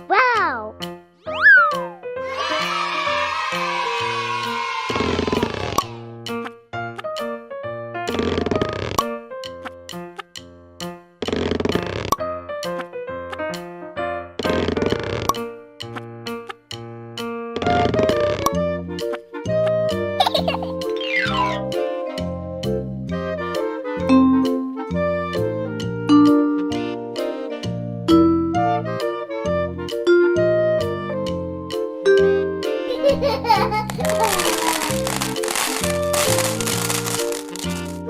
Wow!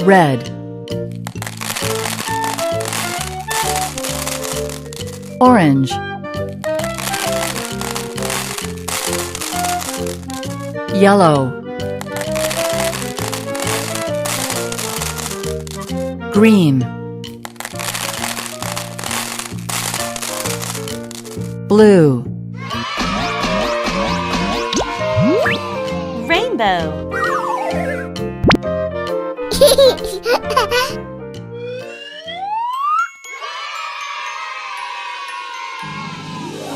Red, orange, yellow, green, blue, Rainbow.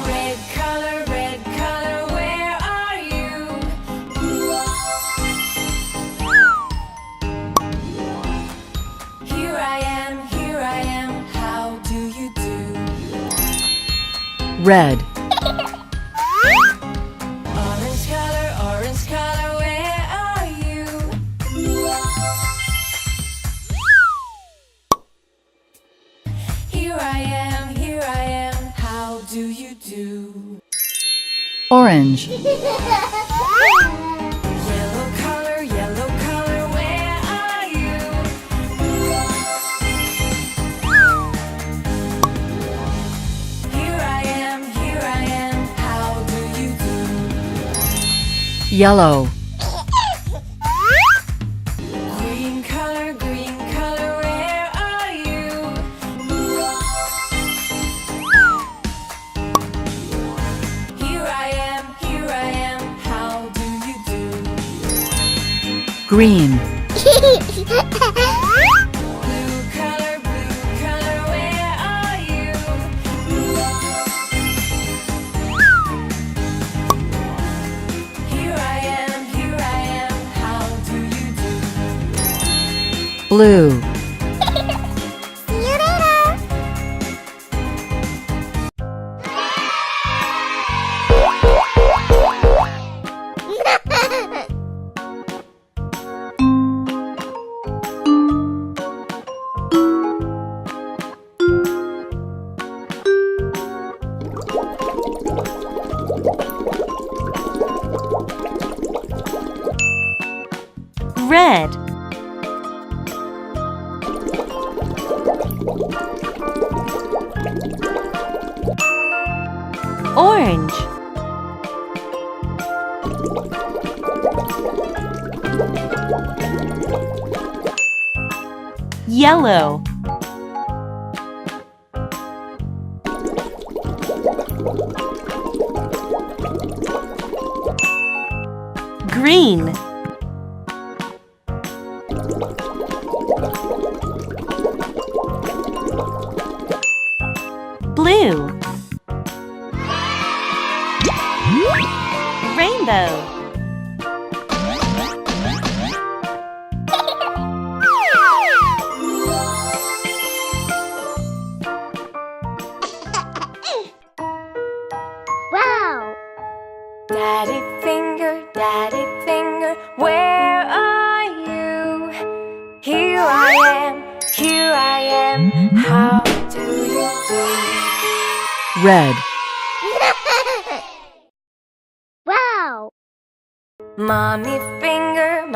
Red color, where are you? Here I am, how do you do? red, Orange color, where are you? Here I am, how do you do? orange, Yellow color, where are you? Here I am, how do you do? yellow, Green color, where are you? Here I am, how do you do? green, Blue color, where are you? Here I am, how do you do? blue, See you later! Red, orange, yellow, green, blue, rainbow. Wow! Daddy finger, where are you? Here I am, how do you do? red, Wow! Mommy finger,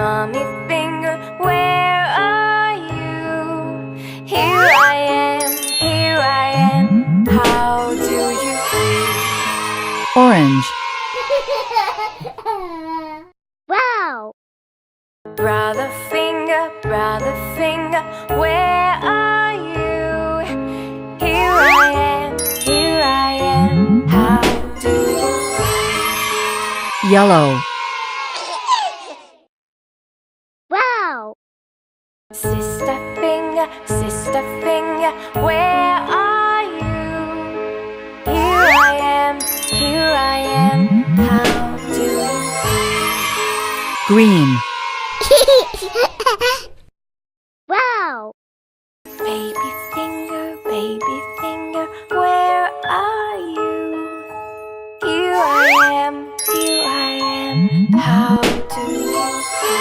where are you? Here I am, how do you do? orange, Wow! Brother finger, where are you? Here I am, how do you do? yellow, Wow! Sister finger, where are you? How do you Green. Wow! do? Baby finger, where are you? Here I am. How do you do?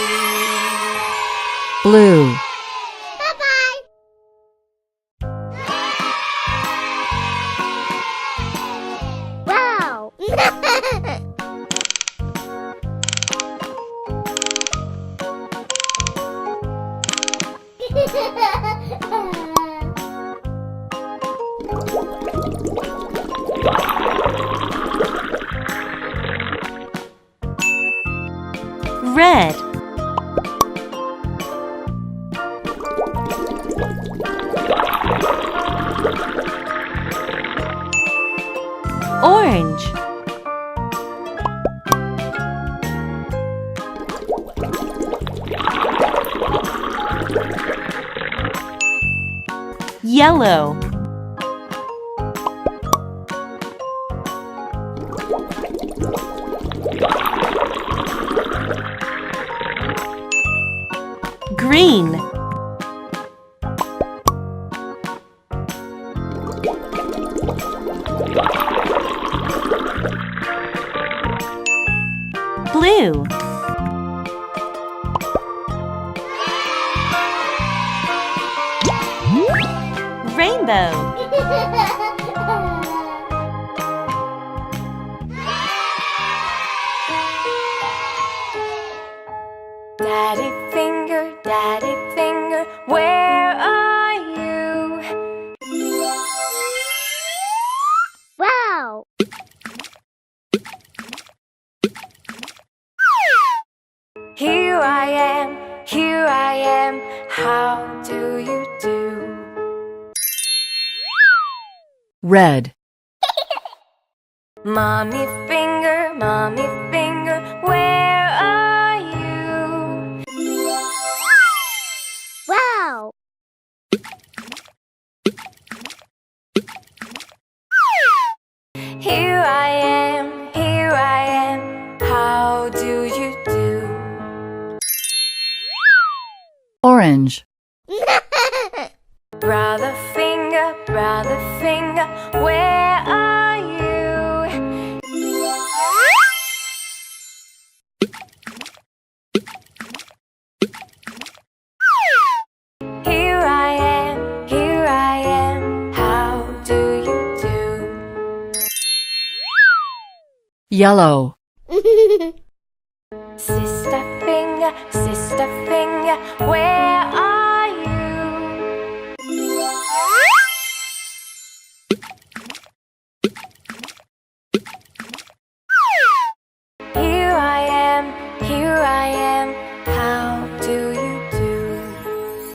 Blue. Bye-bye! Wow! Red. Orange. Yellow. Green. Blue. Rainbow. Daddy finger, where are you? Wow! Here I am, how do you do? Red. Mommy finger, where are you? Wow! Here I am, how do you do? Orange. Brother finger, where are you? Here I am, how do you do? Yellow. Sister finger, where are you? Here I am, how do you do?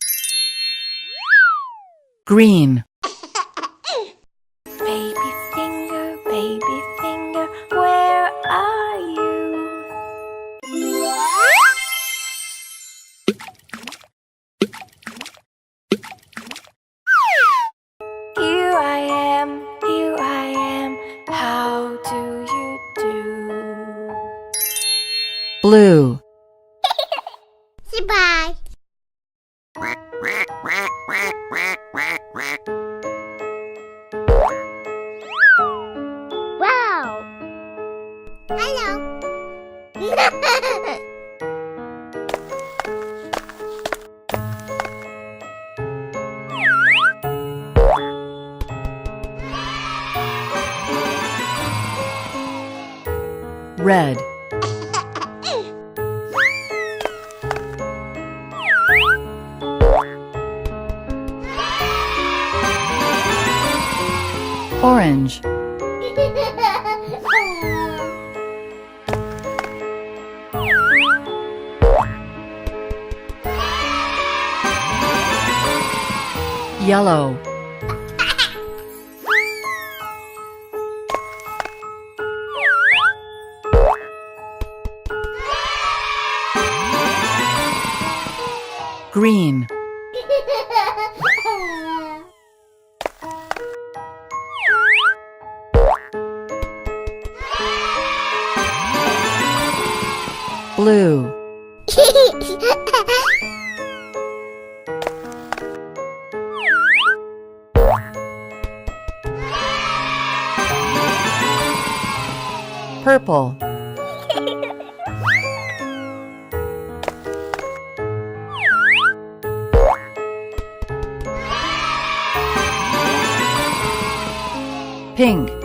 Green. Baby finger, where are you? Here I am, how do you do? Blue. Goodbye! Wow! Hello! Red. Orange. Yellow. Green. blue, purple, pink,